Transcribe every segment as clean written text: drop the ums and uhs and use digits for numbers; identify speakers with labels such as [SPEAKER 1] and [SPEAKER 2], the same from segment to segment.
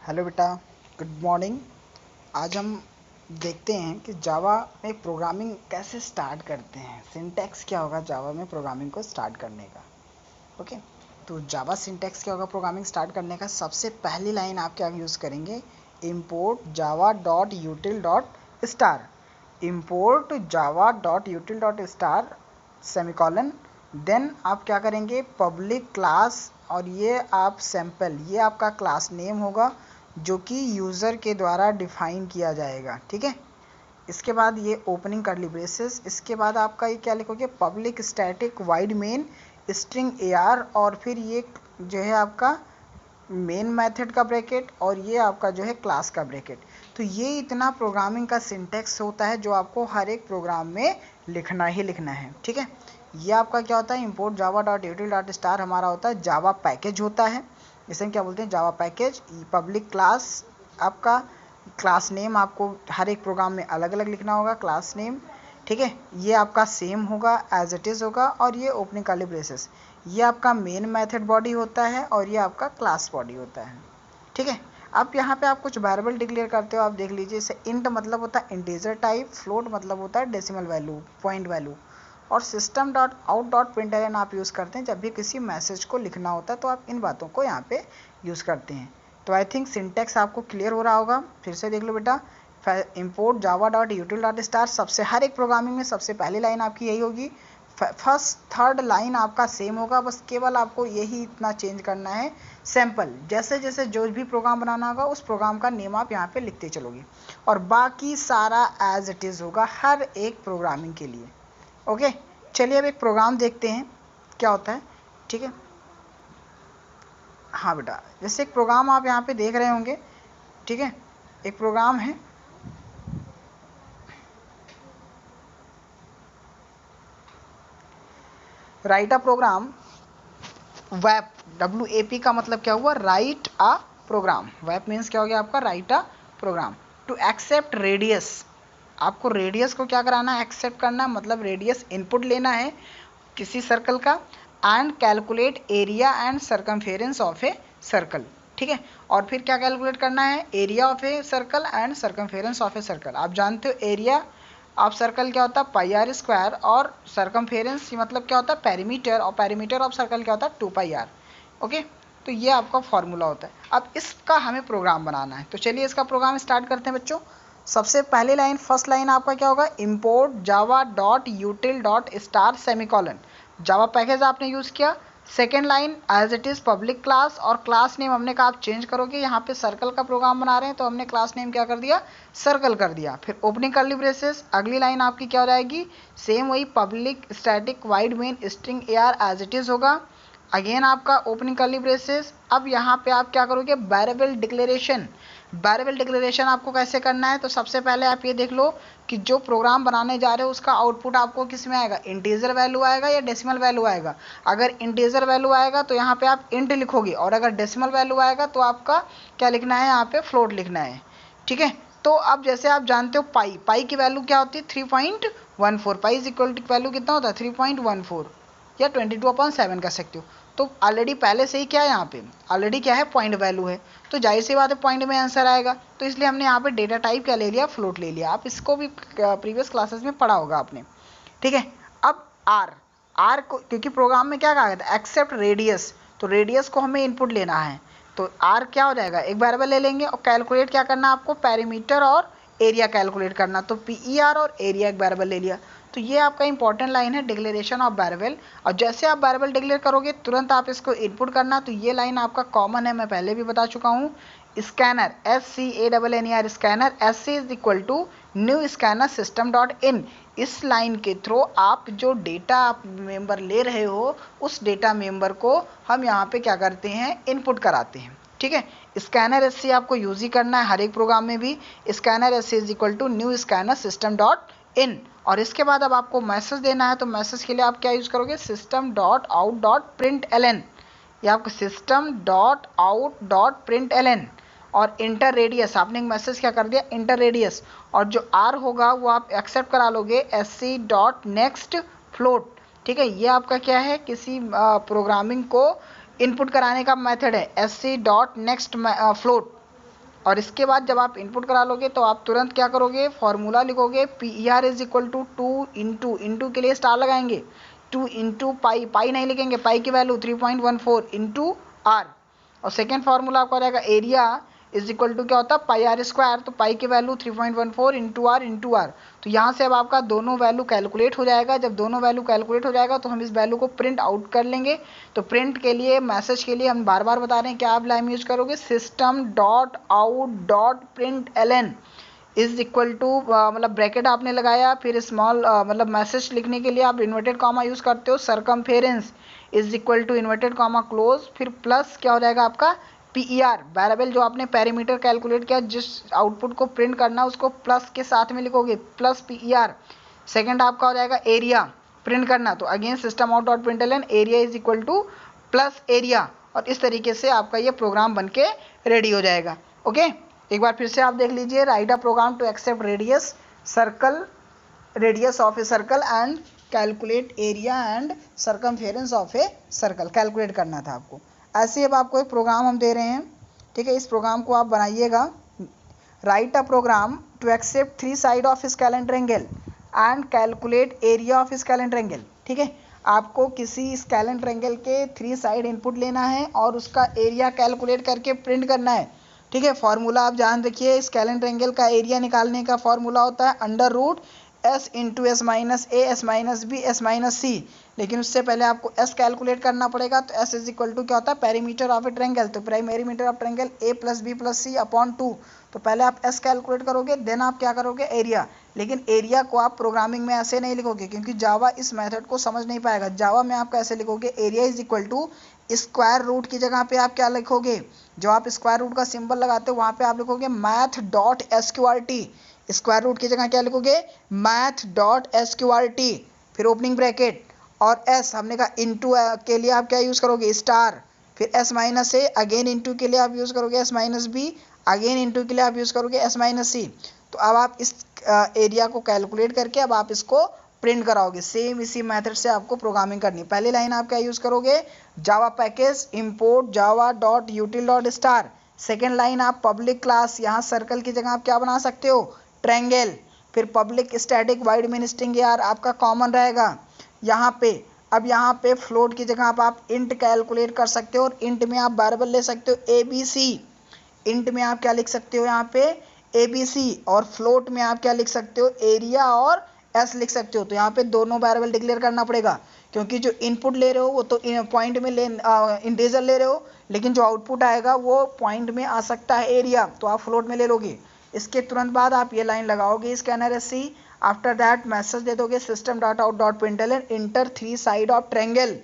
[SPEAKER 1] Hello बेटा, good morning. आज हम देखते हैं कि जावा में प्रोग्रामिंग कैसे स्टार्ट करते हैं। सिंटैक्स क्या होगा जावा में प्रोग्रामिंग को स्टार्ट करने का। ओके, तो जावा सिंटैक्स क्या होगा प्रोग्रामिंग स्टार्ट करने का। सबसे पहली लाइन आप क्या यूज़ करेंगे, import Java dot util dot star. Import Java dot util dot star semicolon. Then आप क्या करेंगे, पब्लिक क्लास, और ये आप सैम्पल, ये आपका क्लास नेम होगा जो कि यूज़र के द्वारा डिफाइन किया जाएगा। ठीक है, इसके बाद ये ओपनिंग करली ब्रेसेस। इसके बाद आपका ये क्या लिखोगे, public static void main string AR, और फिर ये जो है आपका मेन मेथड का ब्रैकेट, और ये आपका जो है क्लास का ब्रैकेट। तो ये इतना प्रोग्रामिंग का सिंटैक्स होता है जो आपको हर एक प्रोग्राम में लिखना ही लिखना है। ठीक है, ये आपका क्या होता है, import Java dot util dot star हमारा होता है जावा पैकेज होता है। इसे हम क्या बोलते हैं, जावा पैकेज। पब्लिक क्लास, आपका क्लास नेम आपको हर एक प्रोग्राम में अलग अलग लिखना होगा, क्लास नेम। ठीक है, ये आपका सेम होगा, एज इट इज़ होगा। और ये ओपनिंग कर्ली ब्रेसेस, ये आपका मेन मेथड बॉडी होता है, और ये आपका क्लास बॉडी होता है। ठीक है, अब यहाँ पे आप कुछ वेरिएबल डिक्लेयर करते हो। आप देख लीजिए, जैसे इंट मतलब होता है इंटीजर टाइप, फ्लोट मतलब होता है डेसिमल वैल्यू, पॉइंट वैल्यू, और system dot out dot println आप यूज़ करते हैं जब भी किसी मैसेज को लिखना होता है। तो आप इन बातों को यहाँ पे यूज़ करते हैं। तो आई थिंक सिंटैक्स आपको क्लियर हो रहा होगा। फिर से देख लो बेटा, import Java dot util dot star, सबसे हर एक प्रोग्रामिंग में सबसे पहली लाइन आपकी यही होगी। फर्स्ट थर्ड लाइन आपका सेम होगा, बस केवल आपको यही इतना चेंज करना है, सैम्पल। जैसे जैसे जो भी प्रोग्राम बनाना होगा उस प्रोग्राम का नेम आप यहाँ पे लिखते चलोगे, और बाकी सारा एज इट इज़ होगा हर एक प्रोग्रामिंग के लिए। ओके, चलिए अब एक प्रोग्राम देखते हैं क्या होता है। ठीक है, हाँ बेटा, जैसे एक प्रोग्राम आप यहाँ पे देख रहे होंगे। ठीक है, एक प्रोग्राम है, राइट अ प्रोग्राम वैप, WAP का मतलब क्या हुआ, राइट अ प्रोग्राम। वैप मीन्स क्या हो गया आपका, write a program. To accept radius, आपको रेडियस को क्या कराना है, एक्सेप्ट करना है, मतलब रेडियस इनपुट लेना है किसी सर्कल का। And calculate area and circumference of a circle. ठीक है, और फिर क्या कैलकुलेट करना है, area of a circle and circumference of a circle. आप जानते हो एरिया ऑफ सर्कल क्या होता है, πr², और सर्कमफेरेंस मतलब क्या होता है, पेरीमीटर, और पेरीमीटर ऑफ सर्कल क्या होता है, 2πr। ओके, तो ये आपका फॉर्मूला होता है। अब इसका हमें प्रोग्राम बनाना है, तो चलिए इसका प्रोग्राम स्टार्ट करते हैं बच्चों। सबसे पहली लाइन, फर्स्ट लाइन आपका क्या होगा, import Java dot util dot star semicolon. Java package आपने यूज़ किया। Second line, as it is public class, और क्लास नेम हमने कहा आप चेंज करोगे। यहाँ पे सर्कल का प्रोग्राम बना रहे हैं तो हमने क्लास नेम क्या कर दिया, सर्कल कर दिया। फिर ओपनिंग कर्ली ब्रेसेस, अगली लाइन आपकी क्या हो जाएगी, सेम वही public static void main string AR as it is होगा। अगेन आपका ओपनिंग कर्ली ब्रेसेस। अब यहाँ पे आप क्या करोगे, वेरिएबल डिक्लेरेशन। वेरिएबल डिक्लेरेशन आपको कैसे करना है, तो सबसे पहले आप ये देख लो कि जो प्रोग्राम बनाने जा रहे हो उसका आउटपुट आपको किस में आएगा, इंटीजर वैल्यू आएगा या डेसिमल वैल्यू आएगा। अगर इंटीजर वैल्यू आएगा तो यहाँ पे आप इंट लिखोगे, और अगर डेसिमल वैल्यू आएगा तो आपका क्या लिखना है, यहाँ पे फ्लोट लिखना है। ठीक है, तो अब जैसे आप जानते हो पाई की वैल्यू क्या होती है, 3.14। Pi is equal to value कितना होता है, 3.14, या 22/7 कह सकते हो। तो ऑलरेडी पहले से ही क्या है, यहाँ पे ऑलरेडी क्या है, पॉइंट वैल्यू है, तो जाहिर सी बात है पॉइंट में आंसर आएगा। तो इसलिए हमने यहाँ पे डेटा टाइप क्या ले लिया, फ्लोट ले लिया। आप इसको भी प्रीवियस क्लासेस में पढ़ा होगा आपने। ठीक है, अब आर को, क्योंकि प्रोग्राम में क्या कहा गया था, एक्सेप्ट रेडियस, तो रेडियस को हमें इनपुट लेना है। तो आर क्या हो जाएगा, एक वेरिएबल ले लेंगे, और कैलकुलेट क्या करना है आपको, पेरीमीटर और एरिया कैलकुलेट करना। तो PER और एरिया एक वेरिएबल ले लिया। तो ये आपका इंपॉर्टेंट लाइन है, डिक्लेरेशन ऑफ वेरिएबल। और जैसे आप वेरिएबल डिक्लेयर करोगे तुरंत आप इसको इनपुट करना। तो ये लाइन आपका कॉमन है, मैं पहले भी बता चुका हूँ। Scanner, SCANNER, scanner, SC is equal to new scanner system dot in. इस लाइन के थ्रू आप जो डेटा आप मेंबर ले रहे हो उस डेटा मेंबर को हम यहाँ पे क्या करते हैं, इनपुट कराते हैं। ठीक है, स्कैनर SC आपको यूज ही करना है हर एक प्रोग्राम में भी। Scanner SC is equal to new scanner system dot in. और इसके बाद अब आपको मैसेज देना है, तो मैसेज के लिए आप क्या यूज करोगे, system dot out dot print LN, या आपको system dot out dot print LN। और इंटर रेडियस, आपने एक मैसेज क्या कर दिया, इंटर रेडियस, और जो आर होगा वो आप एक्सेप्ट करा लोगे, SC डॉट नेक्स्ट फ्लोट। ठीक है, ये आपका क्या है, किसी प्रोग्रामिंग को इनपुट कराने का मेथड है, SC डॉट नेक्स्ट फ्लोट। और इसके बाद जब आप इनपुट करा लोगे तो आप तुरंत क्या करोगे, फॉर्मूला लिखोगे PER is equal to 2 into के लिए स्टार लगाएंगे 2 इंटू पाई, पाई नहीं लिखेंगे, पाई की वैल्यू 3.14 इंटू आर। और सेकेंड फार्मूला आपका रहेगा एरिया इज इक्वल टू क्या होता है पाई आर स्क्वायर, तो पाई की वैल्यू 3.14 इंटू आर। तो यहाँ से अब आपका दोनों वैल्यू कैलकुलेट हो जाएगा। जब दोनों वैल्यू कैलकुलेट हो जाएगा तो हम इस वैल्यू को प्रिंट आउट कर लेंगे। तो प्रिंट के लिए, मैसेज के लिए हम बार बार बता रहे हैं क्या आप लाइन यूज करोगे, system dot out dot print LN is equal to, मतलब ब्रैकेट आपने लगाया, फिर स्मॉल मतलब मैसेज लिखने के लिए आप इन्वर्टेड कॉमा यूज करते हो, circumference is equal to inverted comma close, फिर प्लस क्या हो जाएगा आपका PER वेरिएबल जो आपने पैरामीटर कैलकुलेट किया, जिस आउटपुट को प्रिंट करना उसको प्लस के साथ में लिखोगे, प्लस PER। सेकेंड आपका हो जाएगा एरिया प्रिंट करना, तो again system out dot println area is equal two plus area. और इस तरीके से आपका ये प्रोग्राम बन के रेडी हो जाएगा। ओके, एक बार फिर से आप देख लीजिए, write a program to accept radius circle, radius of a circle and calculate area and circumference of a circle, calculate करना था आपको। ऐसे अब आपको एक प्रोग्राम हम दे रहे हैं, ठीक है, इस प्रोग्राम को आप बनाइएगा। Write a program to accept 3 side of scalene triangle and calculate area of scalene triangle. ठीक है, आपको किसी स्केलेन ट्रायंगल के 3 साइड इनपुट लेना है और उसका एरिया कैलकुलेट करके प्रिंट करना है। ठीक है, फॉर्मूला आप ध्यान रखिए, स्केलेन ट्रायंगल का एरिया निकालने का फॉर्मूला होता है under root S into S minus A S minus B S minus C. लेकिन उससे पहले आपको S कैलकुलेट करना पड़ेगा, तो S इज इक्वल टू क्या होता है पेरीमीटर ऑफ ए ट्रायंगल, तो perimeter of triangle A plus B plus C upon 2। तो पहले आप S कैलकुलेट करोगे, देन आप क्या करोगे एरिया। लेकिन एरिया को आप प्रोग्रामिंग में ऐसे नहीं लिखोगे क्योंकि जावा इस मेथड को समझ नहीं पाएगा। जावा में आप कैसे लिखोगे, area is equal to square root की जगह पे आप क्या लिखोगे, जो आप स्क्वायर रूट का सिंबल लगाते हो वहां पे आप लिखोगे math dot SQRT। Square root की जगह क्या लिखोगे, मैथ डॉट SQRT, फिर ओपनिंग ब्रैकेट और S हमने कहा इंटू के लिए आप क्या यूज करोगे स्टार, फिर S minus A, again into के लिए आप यूज करोगे S minus B, again into के लिए आप यूज करोगे S माइनस सी। तो अब आप इस एरिया को कैलकुलेट करके अब आप इसको प्रिंट कराओगे। सेम इसी मेथड से आपको प्रोग्रामिंग करनी। पहली लाइन आप क्या यूज करोगे, जावा पैकेज इंपोर्ट जावा dot util dot star. Second line आप पब्लिक क्लास, यहाँ सर्कल की जगह आप क्या बना सकते हो ट्रायंगल, फिर public static void main string यार आपका कॉमन रहेगा यहाँ पे। अब यहाँ पे फ्लोट की जगह आप इंट कैलकुलेट कर सकते हो और इंट में आप वेरिएबल ले सकते हो ABC। इंट में आप क्या लिख सकते हो यहाँ पे ABC, और फ्लोट में आप क्या लिख सकते हो एरिया और S लिख सकते हो। तो यहाँ पे दोनों वेरिएबल डिक्लेयर करना पड़ेगा क्योंकि जो इनपुट ले रहे हो वो तो पॉइंट में ले इंटीजर ले रहे हो, लेकिन जो आउटपुट आएगा वो पॉइंट में आ सकता है एरिया, तो आप फ्लोट में ले लोगे। इसके तुरंत बाद आप ये लाइन लगाओगे scanner SC, after that message दे दोगे system dot out dot println enter 3 side of triangle,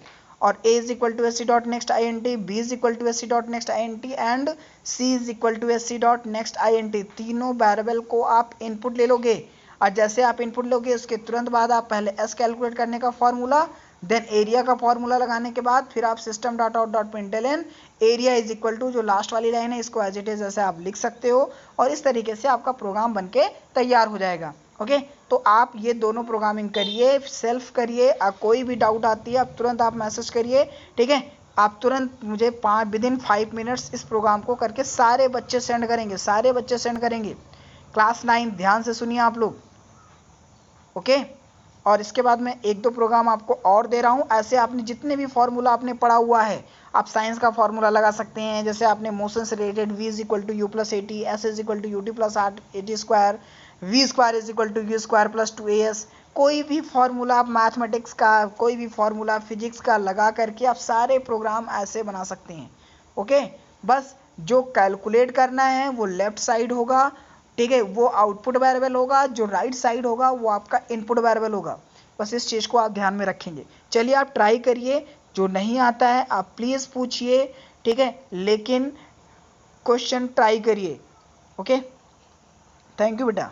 [SPEAKER 1] और A is equal to SC dot next INT, B is equal to SC dot next INT and C is equal to SC dot next INT। तीनों variable को आप input ले लोगे और जैसे आप input लोगे उसके तुरंत बाद आप पहले S कैलकुलेट करने का फॉर्मूला, देन एरिया का फॉर्मूला लगाने के बाद फिर आप system dot out dot println area is equal to जो लास्ट वाली लाइन है इसको एज इट इज ऐसे आप लिख सकते हो और इस तरीके से आपका प्रोग्राम बनके तैयार हो जाएगा। ओके, तो आप ये दोनों प्रोग्रामिंग करिए, सेल्फ करिए, कोई भी डाउट आती है आप तुरंत आप मैसेज करिए। ठीक है, आप तुरंत मुझे विदिन 5 मिनट्स इस प्रोग्राम को करके सारे बच्चे सेंड करेंगे, सारे बच्चे सेंड करेंगे। क्लास 9 ध्यान से सुनिए आप लोग। ओके, और इसके बाद मैं 1-2 प्रोग्राम आपको और दे रहा हूँ। ऐसे आपने जितने भी फॉर्मूला आपने पढ़ा हुआ है आप साइंस का फॉर्मूला लगा सकते हैं, जैसे आपने मोशन से related V is equal to U plus A T, S is equal to U T plus R A T square, V square is equal to U square plus 2AS। कोई भी फॉर्मूला आप मैथमेटिक्स का, कोई भी फॉर्मूला फिजिक्स का लगा करके आप सारे प्रोग्राम ऐसे बना सकते हैं। ओके, बस जो कैलकुलेट करना है वो लेफ्ट साइड होगा, ठीक है, वो आउटपुट वेरिएबल होगा, जो राइट साइड होगा वो आपका इनपुट वेरिएबल होगा। बस इस चीज़ को आप ध्यान में रखेंगे। चलिए आप ट्राई करिए, जो नहीं आता है आप प्लीज़ पूछिए, ठीक है, लेकिन क्वेश्चन ट्राई करिए। ओके, थैंक यू बेटा।